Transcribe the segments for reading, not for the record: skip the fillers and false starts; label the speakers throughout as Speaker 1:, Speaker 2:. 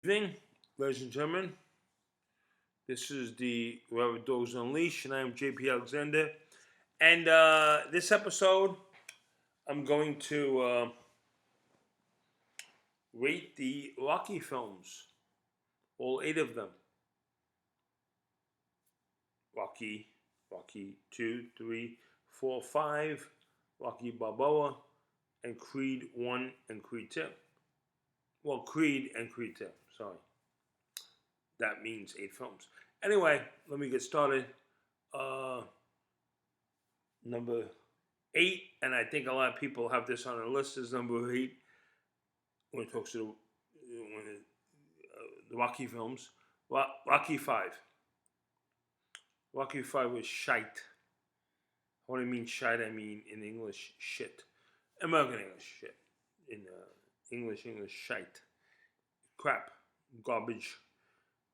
Speaker 1: Evening, ladies and gentlemen. This is the Rabid Dogs Unleashed, and I am JP Alexander. And this episode, I'm going to rate the Rocky films, all 8 of them. Rocky 2, 3, 4, 5, Rocky Balboa, and Creed 1 and Creed 2. Well, Creed and Creed 2, sorry. That means 8 films. Anyway, let me get started. Number 8, and I think a lot of people have this on their list, is number 8 when it talks to the Rocky films. Rocky 5. Rocky 5 was shite. What I mean shite, I mean in English, shit. American English, shit. In English, shite. Crap. Garbage.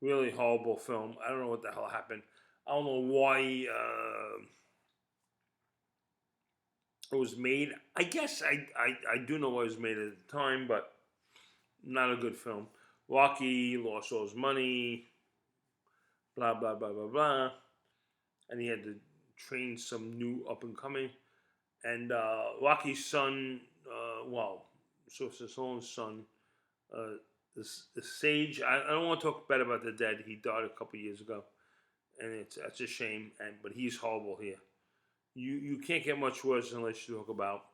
Speaker 1: Really horrible film. I don't know what the hell happened. I don't know why it was made. I guess I do know why it was made at the time, but not a good film. Rocky lost all his money, blah, blah, blah, blah, blah. And he had to train some new up and coming. And Rocky's son, Sylvester Stallone's son, the Sage. I don't want to talk bad about the dead. He died a couple years ago, and that's a shame. But he's horrible here. You can't get much worse unless you talk about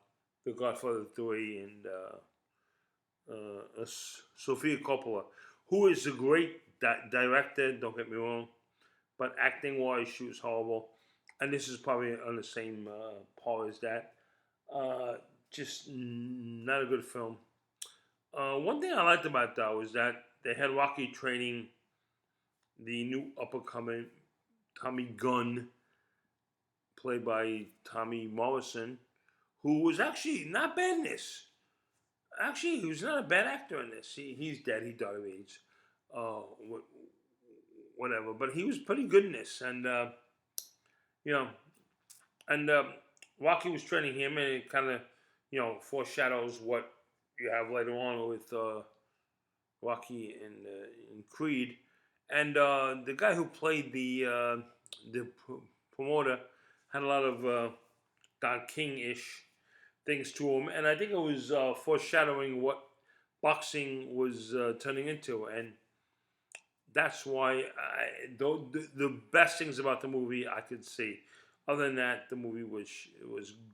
Speaker 1: The Godfather 3 and Sofia Coppola, who is a great director. Don't get me wrong, but acting wise, she was horrible. And this is probably on the same par as that. Just not a good film. One thing I liked about though is that they had Rocky training the new up and coming Tommy Gunn, played by Tommy Morrison, who was actually not bad in this. Actually, he was not a bad actor in this. He's dead. He died of AIDS. Whatever. But he was pretty good in this. And, you know, and Rocky was training him, and it kind of, foreshadows what you have later on with Rocky and Creed. And the guy who played the promoter had a lot of Don King-ish things to him, and I think it was foreshadowing what boxing was turning into, and that's why the best things about the movie I could see. Other than that, the movie was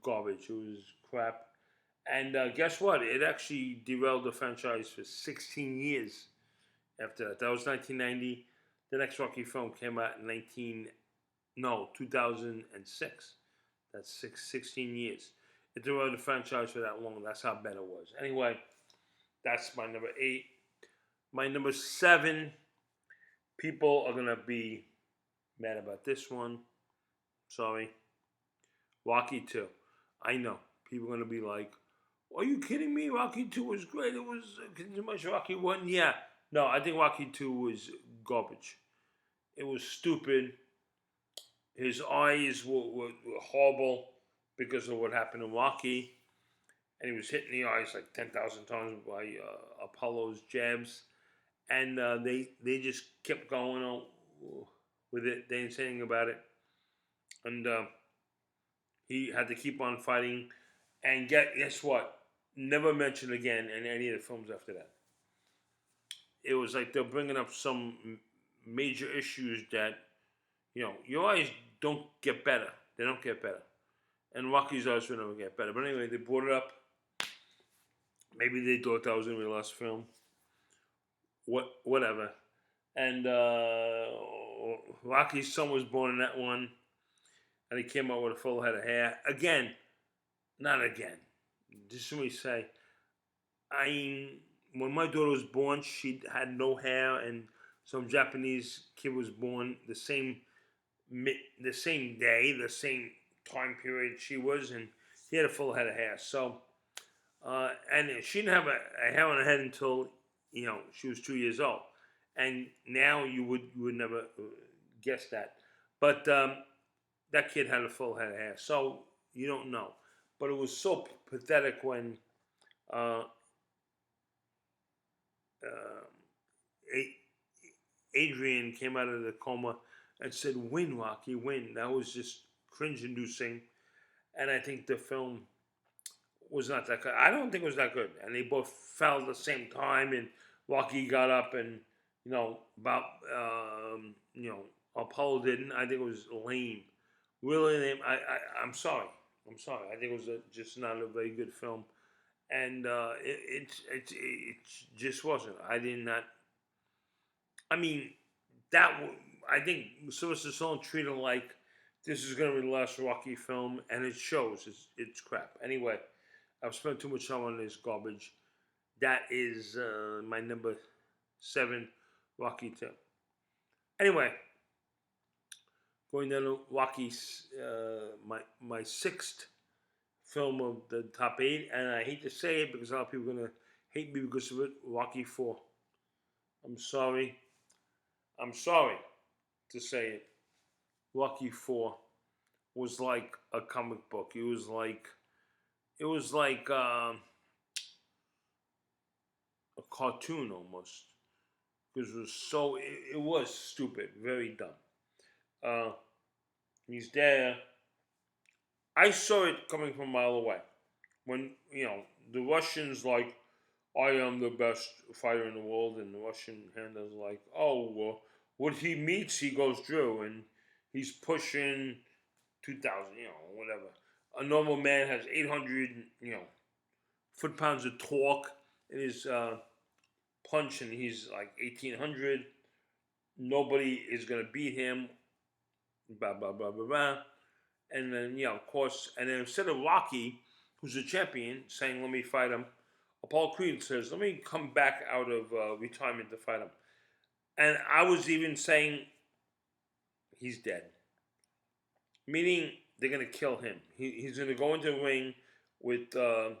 Speaker 1: garbage. It was crap, and guess what? It actually derailed the franchise for 16 years after that. That was 1990. The next Rocky film came out in 2006. That's 16 years. It derailed the franchise for that long. That's how bad it was. Anyway, that's my number 8. My number 7, people are going to be mad about this one. Sorry. Rocky 2. I know. People are going to be like, are you kidding me? Rocky 2 was great. It was too much Rocky 1. Yeah. No, I think Rocky 2 was garbage. It was stupid. His eyes were horrible because of what happened in Rocky. And he was hitting the eyes like 10,000 times by Apollo's jabs. And they just kept going on with it. They didn't say anything about it. And he had to keep on fighting. And guess what? Never mentioned again in any of the films after that. It was like they're bringing up some major issues that, your eyes don't get better. They don't get better. And Rocky's eyes will never get better. But anyway, they brought it up. Maybe they thought that was going to be the last film. Whatever. And Rocky's son was born in that one. And he came out with a full head of hair. Again. Not again. Just let me say. When my daughter was born, she had no hair. And some Japanese kid was born the same day, the same time period she was, and he had a full head of hair. So, and she didn't have a hair on her head until she was 2 years old. And now you would never guess that. But that kid had a full head of hair, so you don't know. But it was so pathetic when Adrian came out of the coma and said, "Win, Rocky, win." That was just cringe-inducing, and I think the film was not that good. I don't think it was that good, and they both fell at the same time, and Rocky got up and about Apollo didn't. I think it was lame, really lame. I'm sorry. I'm sorry. I think it was just not a very good film, and it just wasn't. I did not. I mean, I think Sylvester Stallone treated it like this is going to be the last Rocky film, and it shows. It's crap. Anyway, I've spent too much time on this garbage. That is my number 7, Rocky 2. Anyway, going down to Rocky's, my 6th film of the top 8, and I hate to say it because a lot of people are going to hate me because of it, Rocky 4. I'm sorry. I'm sorry to say it. Rocky 4 was like a comic book. It was like a cartoon almost. Because it was stupid, very dumb. He's there. I saw it coming from a mile away. When, the Russians like, I am the best fighter in the world, and the Russian handler's like, oh, well, what he meets, he goes through, and he's pushing 2,000, whatever. A normal man has 800, foot-pounds of torque in his punch, and he's like 1,800. Nobody is going to beat him, blah, blah, blah, blah, blah. And then, of course, and then instead of Rocky, who's a champion, saying, let me fight him, Apollo Creed says, let me come back out of retirement to fight him. And I was even saying, he's dead. Meaning, they're going to kill him. He's going to go into the ring with the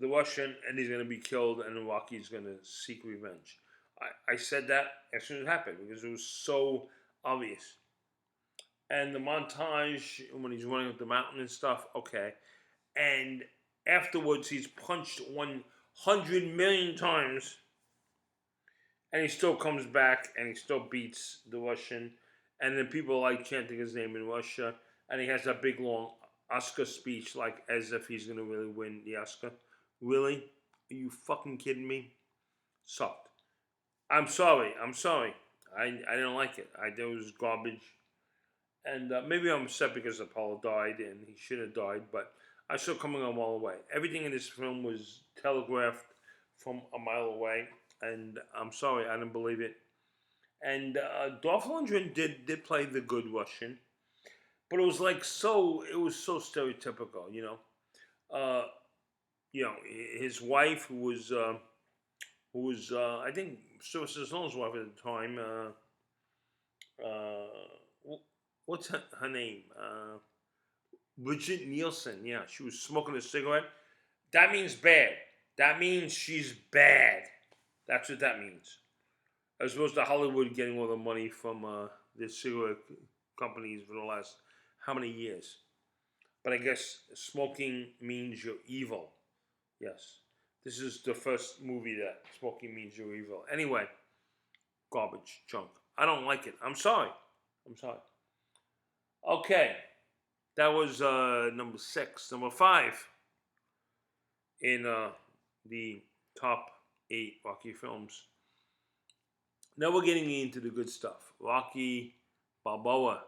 Speaker 1: Russian, and he's going to be killed, and then Rocky's going to seek revenge. I said that as soon as it happened, because it was so obvious. And the montage, when he's running up the mountain and stuff, okay. And afterwards, he's punched 100 million times, and he still comes back, and he still beats the Russian. And then people like chanting his name in Russia, and he has that big, long Oscar speech, like as if he's going to really win the Oscar. Really? Are you fucking kidding me? Sucked. I'm sorry. I didn't like it. I thought it was garbage. And maybe I'm upset because Apollo died and he should have died, but I saw coming a mile away. Everything in this film was telegraphed from a mile away, and I'm sorry, I didn't believe it. And Dolph Lundgren did play the good Russian, but it was so stereotypical, his wife, who was I think Sylvester Stallone's wife at the time. What's her name? Bridget Nielsen. Yeah, she was smoking a cigarette. That means bad. That means she's bad. That's what that means. As opposed to Hollywood getting all the money from the cigarette companies for the last how many years. But I guess smoking means you're evil. Yes. This is the first movie that smoking means you're evil. Anyway, garbage, junk. I don't like it. I'm sorry. Okay. That was number 6. Number 5 in the top 8 Rocky films. Now we're getting into the good stuff. Rocky Balboa,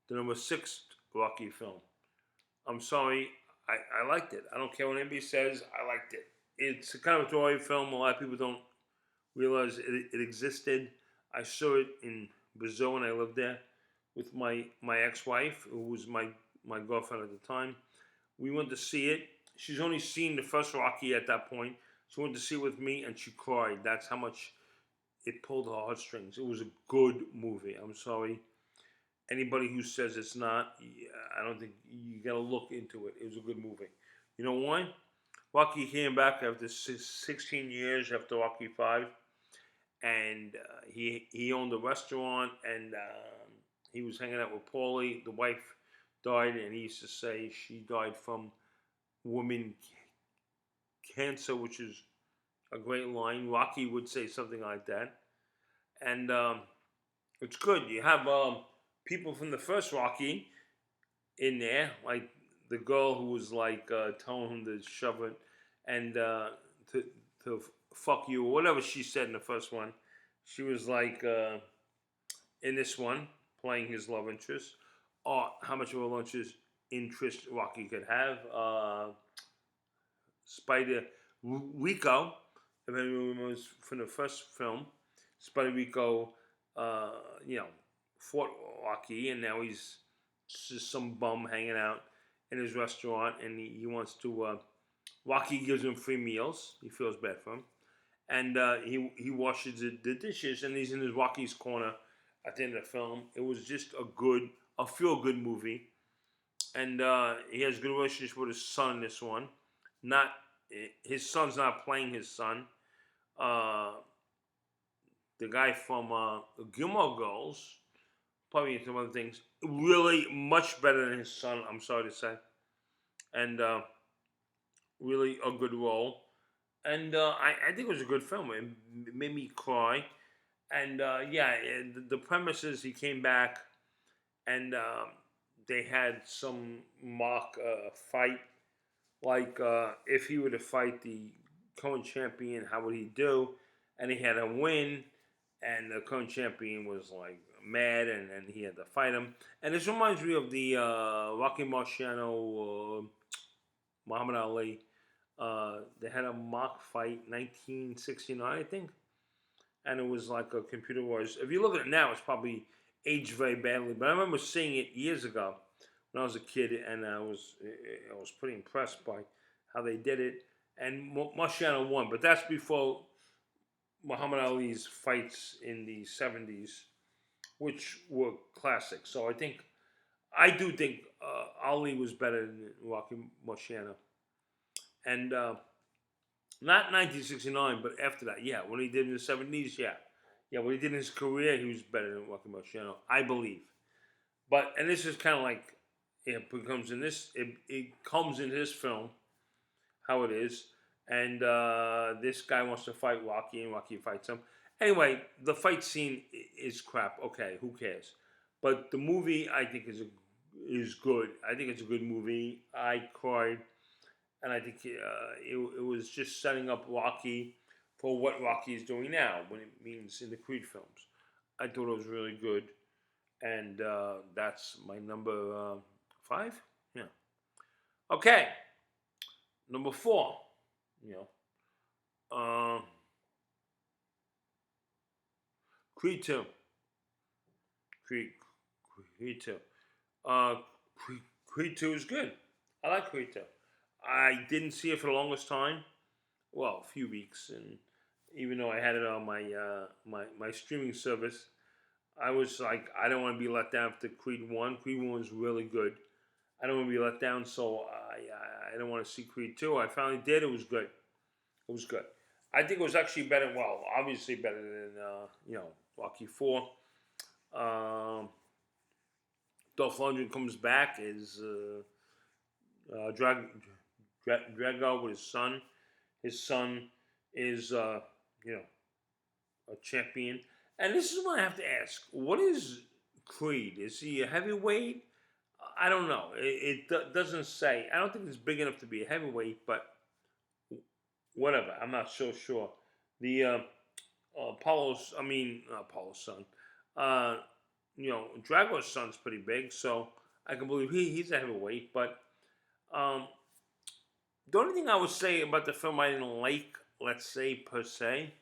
Speaker 1: the number 6 Rocky film. I'm sorry, I liked it. I don't care what anybody says, I liked it. It's a kind of a throwaway film. A lot of people don't realize it existed. I saw it in Brazil when I lived there with my ex-wife, who was my girlfriend at the time. We went to see it. She's only seen the first Rocky at that point. She went to see it with me, and she cried. That's how much it pulled her heartstrings. It was a good movie. I'm sorry. Anybody who says it's not, I don't think you got to look into it. It was a good movie. You know why? Rocky came back after 16 years after Rocky 5, and he owned a restaurant, and he was hanging out with Paulie. The wife died, and he used to say she died from woman cancer, which is a great line. Rocky would say something like that. and it's good. You have people from the first Rocky in there, like the girl who was like telling him to shove it and to to fuck you or whatever she said in the first one. She was like in this one playing his love interest, or how much of a interest Rocky could have. Spider Rico, if anyone remembers from the first film, Spider Rico, uh, you know, fought Rocky, and now he's just some bum hanging out in his restaurant, and he wants to. Rocky gives him free meals. He feels bad for him, and he washes the dishes, and he's in his Rocky's corner at the end of the film. It was just a feel good movie, and he has a good relationship with his son in this one. Not his son's not playing his son. Uh, the guy from Gilmore Girls, probably some other things, really much better than his son. I'm sorry to say, and really a good role. And I think it was a good film. It made me cry. And yeah, the premise is he came back and they had some mock fight. Like if he were to fight the current champion, how would he do? And he had to win, and the current champion was like mad, and he had to fight him. And this reminds me of the Rocky Marciano, Muhammad Ali. They had a mock fight, 1969, I think, and it was like a computer wars. If you look at it now, it's probably aged very badly. But I remember seeing it years ago when I was a kid, and I was pretty impressed by how they did it. And Marciano won, but that's before Muhammad Ali's fights in the '70s, which were classic. So I do think Ali was better than Rocky Marciano, and not 1969, but after that, yeah, when he did in the '70s, yeah, yeah, when he did in his career, he was better than Rocky Marciano, I believe. But and this is kind of like it becomes in this, it comes in this film how it is, and this guy wants to fight Rocky, and Rocky fights him. Anyway, the fight scene is crap. Okay, who cares? But the movie, I think, is good. I think it's a good movie. I cried, and I think it was just setting up Rocky for what Rocky is doing now, when it means in the Creed films. I thought it was really good, and that's my number five. Yeah. Okay, number four. You know, Creed two. Creed Creed two. Uh, Creed two is good. I like Creed two. I didn't see it for the longest time. Well, a few weeks, and even though I had it on my streaming service, I was like, I don't want to be let down after Creed one. Creed one was really good. I don't want to be let down, so I don't want to see Creed two. I finally did. It was good. It was good. I think it was actually better. Well, obviously better than Rocky four. Um, Dolph Lundgren comes back as Drago with his son. His son is you know a champion. And this is what I have to ask: what is Creed? Is he a heavyweight? I don't know. It doesn't say. I don't think he's big enough to be a heavyweight, but whatever. I'm not so sure. The Apollo's son. Uh, Drago's son's pretty big, so I can believe he's a heavyweight. But um, the only thing I would say about the film I didn't like, let's say per se,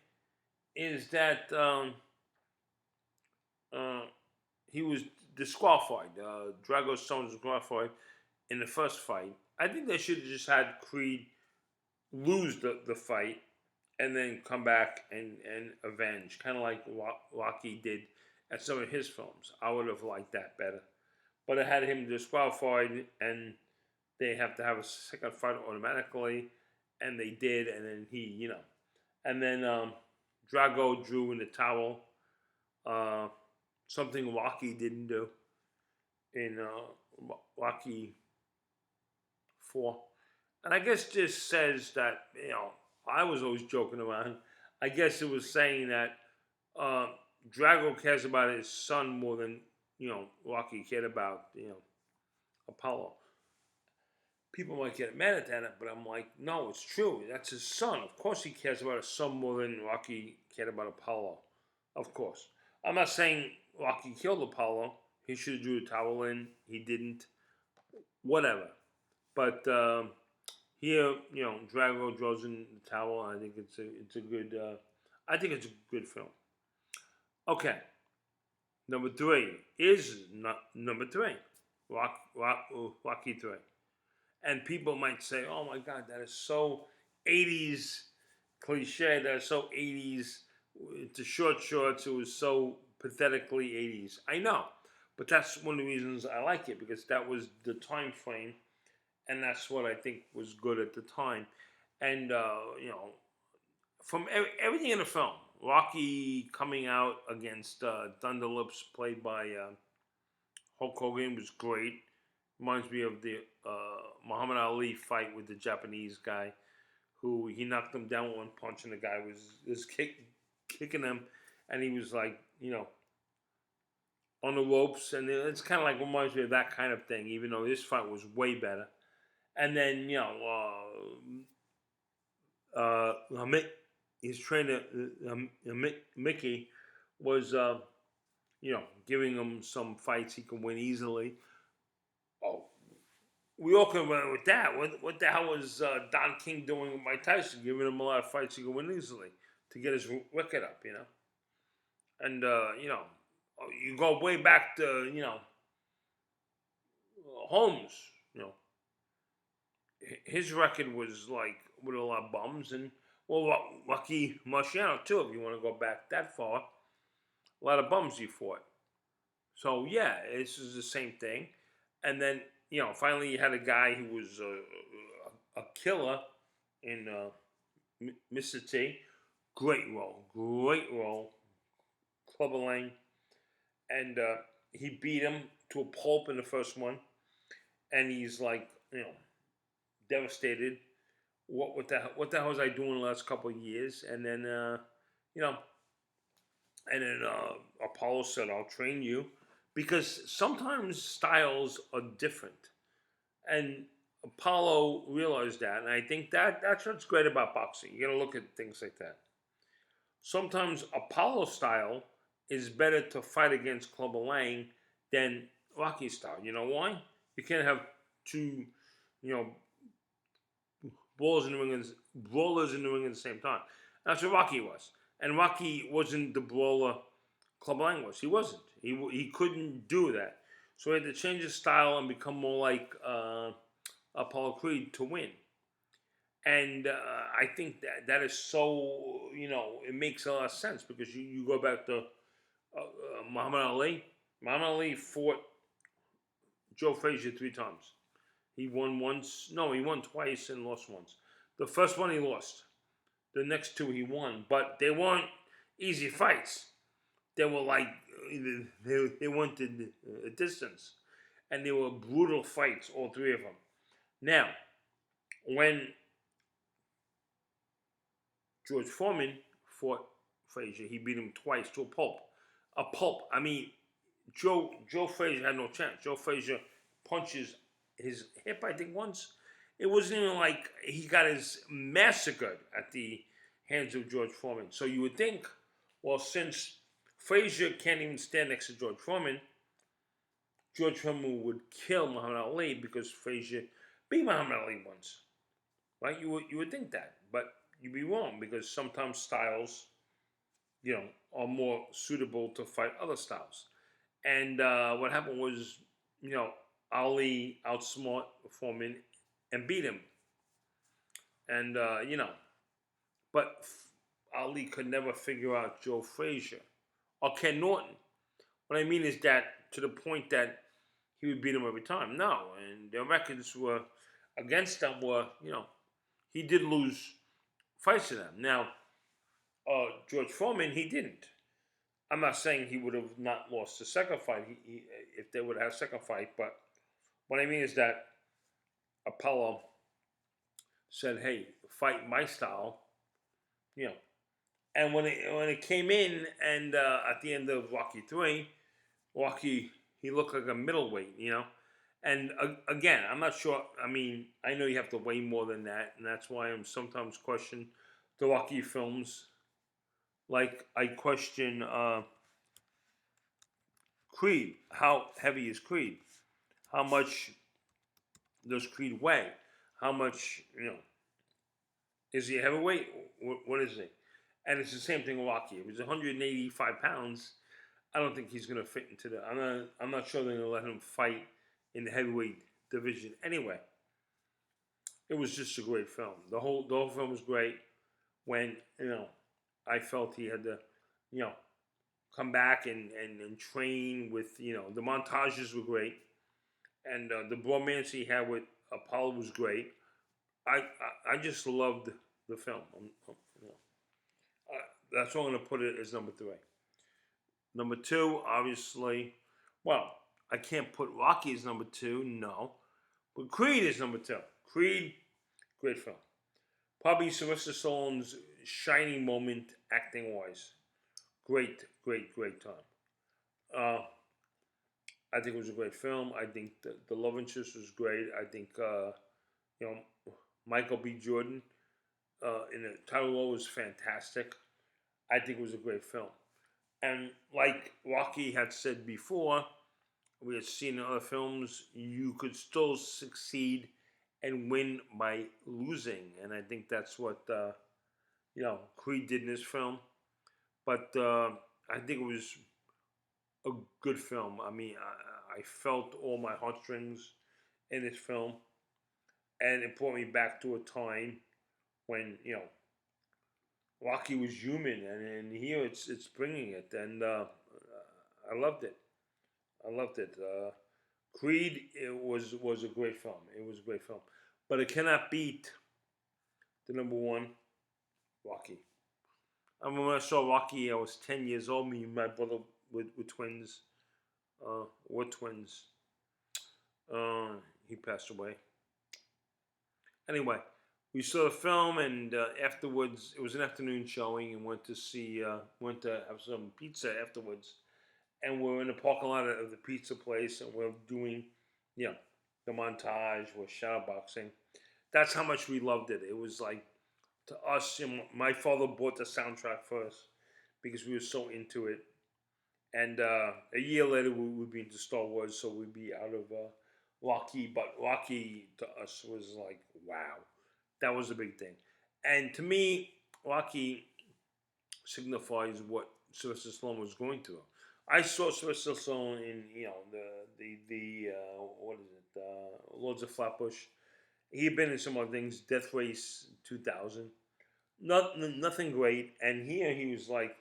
Speaker 1: is that uh, he was disqualified. Drago's son was disqualified in the first fight. I think they should have just had Creed lose the fight and then come back and avenge, kind of like Rocky did at some of his films. I would have liked that better. But I had him disqualified, and they have to have a second fight automatically, and they did, and then and then Drago drew in the towel, uh, something Rocky didn't do in Rocky 4. And I guess this says that, I was always joking around. I guess it was saying that uh, Drago cares about his son more than Rocky cared about Apollo. People might get mad at that, but I'm like, no, it's true. That's his son. Of course, he cares about his son more than Rocky cared about Apollo. Of course, I'm not saying Rocky killed Apollo. He should have drew the towel in. He didn't. Whatever. But here, Drago draws in the towel. I think it's a good. I think it's a good film. Okay, number three is not number three. Rocky three. And people might say, "Oh my God, that is so '80s cliche. That is so '80s." The short shorts. It was so pathetically '80s. I know, but that's one of the reasons I like it because that was the time frame, and that's what I think was good at the time. And from everything in the film, Rocky coming out against Thunderlips, played by Hulk Hogan, was great. Reminds me of the Muhammad Ali fight with the Japanese guy, who he knocked him down with one punch, and the guy was kicking him, and he was like, on the ropes, and it's kind of like reminds me of that kind of thing. Even though this fight was way better, and then his trainer Mickey was giving him some fights he could win easily. Oh, we all can run with that. What the hell was Don King doing with Mike Tyson, giving him a lot of fights he could win easily to get his record up, And you go way back to Holmes, his record was like with a lot of bums, and Rocky Marciano too. If you want to go back that far, a lot of bums he fought. So yeah, this is the same thing. And then finally you had a guy who was a killer in Mr. T. Great role, Clubber Lang, and he beat him to a pulp in the first one, and he's like devastated. What the hell was I doing the last couple of years? And then Apollo said, "I'll train you," because sometimes styles are different, and Apollo realized that, and I think that's what's great about boxing. You got to look at things like that. Sometimes Apollo style is better to fight against Clubber Lang than Rocky style. You know why? You can't have two, you know, brawlers in the ring at the same time. That's what Rocky was, and Rocky wasn't the brawler Clubber Lang was. He wasn't. He couldn't do that. So he had to change his style and become more like Apollo Creed to win. And I think that is so, it makes a lot of sense because you go back to Muhammad Ali. Muhammad Ali fought Joe Frazier 3 times. He won once. No, he won twice and lost once. The first one he lost. The next 2 he won. But they weren't easy fights. They were like, they went the distance. And they were brutal fights, all 3 of them. Now, when George Foreman fought Frazier, he beat him twice to a pulp. A pulp. I mean, Joe Frazier had no chance. Joe Frazier punches his hip, I think, once. It wasn't even like he got his massacred at the hands of George Foreman. So you would think, well, since Frazier can't even stand next to George Foreman would kill Muhammad Ali because Frazier beat Muhammad Ali once. Right? You would think that. But you'd be wrong because sometimes styles, are more suitable to fight other styles. And what happened was, Ali outsmart Foreman and beat him. And, but Ali could never figure out Joe Frazier or Ken Norton. What I mean is that to the point that he would beat him every time. No, and their records were against them were, he did lose fights to them. Now, George Foreman, he didn't. I'm not saying he would have not lost the second fight if they would have had a second fight, but what I mean is that Apollo said, hey, fight my style, And when it came in, and at the end of Rocky 3, Rocky, he looked like a middleweight, And again, I'm not sure. I mean, I know you have to weigh more than that, and that's why I'm sometimes question the Rocky films. Like I question Creed. How heavy is Creed? How much does Creed weigh? How much is he a heavyweight? What is he? And it's the same thing with Rocky. If he's 185 pounds, I don't think he's going to fit into the. I'm not sure they're going to let him fight in the heavyweight division. Anyway, it was just a great film. The whole film was great. When I felt he had to, you know, come back and train with the montages were great, and the bromance he had with Apollo was great. I just loved the film. That's why I'm going to put it as number three. Number two, obviously, well, I can't put Rocky as number two, no. But Creed is number two. Creed, great film. Probably Sylvester Stallone's shining moment acting wise. Great, great, great time. I think it was a great film. I think the love interest was great. I think, you know, Michael B. Jordan in the title role was fantastic. I think it was a great film. And like Rocky had said before, we had seen in other films, you could still succeed and win by losing. And I think that's what, Creed did in this film. But I think it was a good film. I mean, I felt all my heartstrings in this film. And it brought me back to a time when, Rocky was human. And here it's bringing it. And I loved it. I loved it. Creed it was a great film. It was a great film, but it cannot beat the number one, Rocky. I mean, when I saw Rocky, I was 10 years old. Me and my brother were twins. We're twins. He passed away. Anyway, we saw the film, and afterwards, it was an afternoon showing, and went to have some pizza afterwards. And we're in the parking lot of the pizza place, and we're doing, the montage, we're shadowboxing. That's how much we loved it. It was like, to us, my father bought the soundtrack for us because we were so into it. And a year later, we would be into Star Wars, so we'd be out of Rocky. But Rocky to us was like, wow, that was a big thing. And to me, Rocky signifies what Sylvester Stallone was going through. I saw Sylvester Stallone in the what is it, Lords of Flatbush. He had been in some other things, Death Race 2000. Nothing great. And here he was like,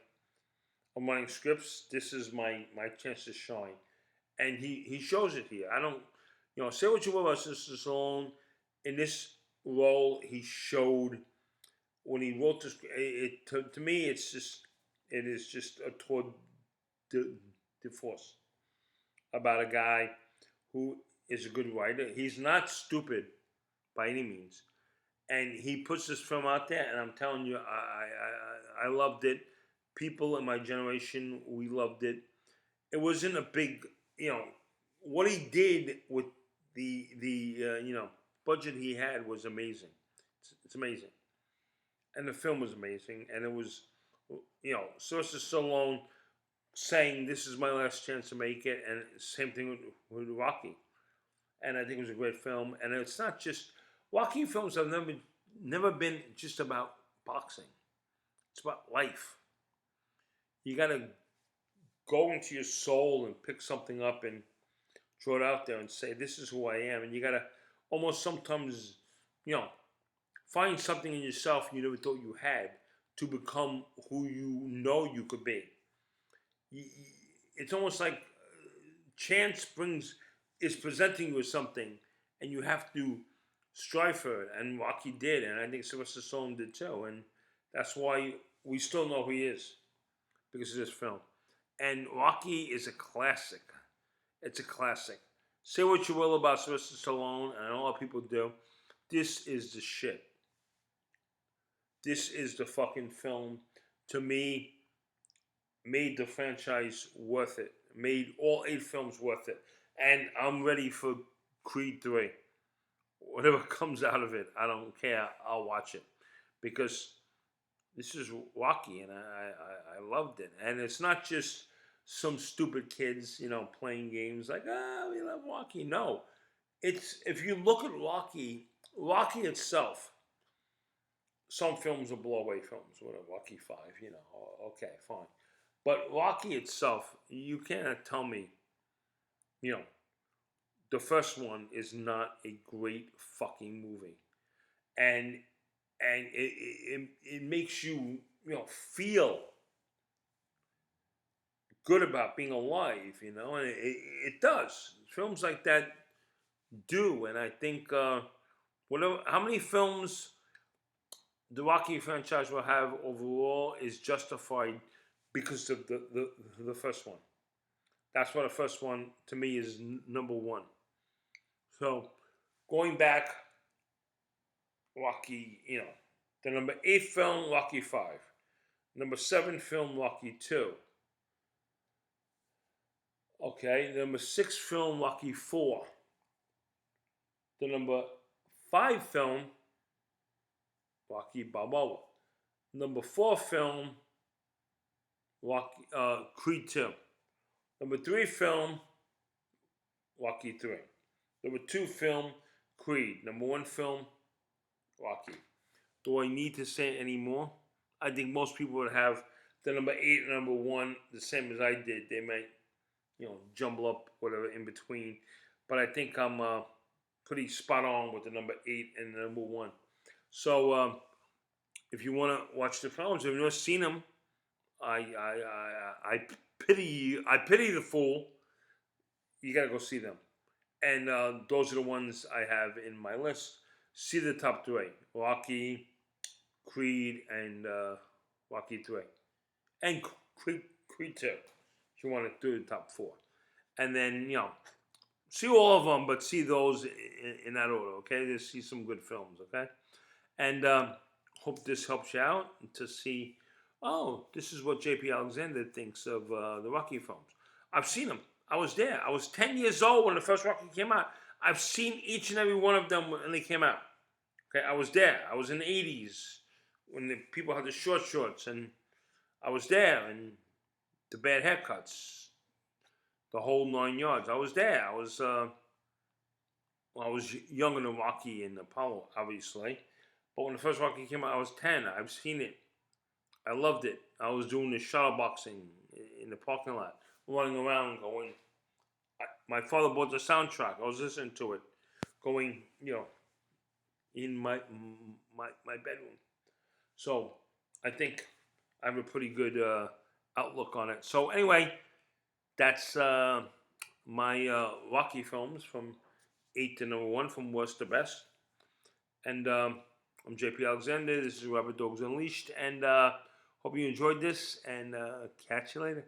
Speaker 1: I'm writing scripts. This is my chance to shine. And he shows it here. I don't, say what you will about Sylvester Stallone. In this role, he showed when he wrote this. To me, it is just a tour de force about a guy who is a good writer. He's not stupid by any means, and he puts this film out there. And I'm telling you, I loved it. People in my generation, we loved it. It wasn't a big, what he did with the budget he had was amazing. It's amazing, and the film was amazing, and it was, Sylvester Stallone saying this is my last chance to make it, and same thing with Rocky. And I think it was a great film. And it's not just Rocky films have never been just about boxing. It's about life. You got to go into your soul and pick something up and draw it out there and say this is who I am. And you got to almost sometimes find something in yourself you never thought you had to become who you know you could be. It's almost like chance is presenting you with something, and you have to strive for it. And Rocky did, and I think Sylvester Stallone did too. And that's why we still know who he is because of this film. And Rocky is a classic. It's a classic. Say what you will about Sylvester Stallone, and a lot of people do. This is the shit. This is the fucking film to me, made the franchise worth it. Made all 8 films worth it. And I'm ready for Creed 3. Whatever comes out of it, I don't care. I'll watch it. Because this is Rocky, and I loved it. And it's not just some stupid kids, playing games like, we love Rocky. No. It's, if you look at Rocky itself, some films are blowaway films, whatever, Rocky 5, okay, fine. But Rocky itself, you cannot tell me, you know, the first one is not a great fucking movie, and it makes you feel good about being alive, and it does. Films like that do, and I think whatever, how many films the Rocky franchise will have overall is justified because of the first one. That's why the first one to me is number one. So going back, Rocky, the number 8 film, Rocky 5, number 7 film, Rocky 2. Okay, the number 6 film, Rocky 4. The number 5 film, Rocky Balboa. Number 4 film, Rocky, Creed 2. Number 3 film, Rocky 3. Number 2 film, Creed. Number 1 film, Rocky. Do I need to say any more? I think most people would have the number 8 and number 1 the same as I did. They might, jumble up whatever in between. But I think I'm pretty spot on with the number 8 and the number 1. So if you want to watch the films, if you've never seen them, I pity you. I pity the fool. You gotta go see them. And those are the ones I have in my list. See the top 3: Rocky, Creed, and Rocky 3, and Creed 2. If you want to do the top 4, and then see all of them, but see those in that order. Okay, just see some good films. Okay, and hope this helps you out to see. Oh, this is what J.P. Alexander thinks of the Rocky films. I've seen them. I was there. I was 10 years old when the first Rocky came out. I've seen each and every one of them when they came out. Okay, I was there. I was in the 80s when the people had the short shorts, and I was there, and the bad haircuts, the whole 9 yards. I was there. I was younger than Rocky and Apollo, obviously. But when the first Rocky came out, I was 10. I've seen it. I loved it. I was doing the shadow boxing in the parking lot, running around, going. My father bought the soundtrack. I was listening to it, going, in my bedroom. So I think I have a pretty good outlook on it. So anyway, that's my Rocky films from 8 to number 1, from worst to best. And I'm JP Alexander. This is Rabid Dogs Unleashed, and hope you enjoyed this, and catch you later.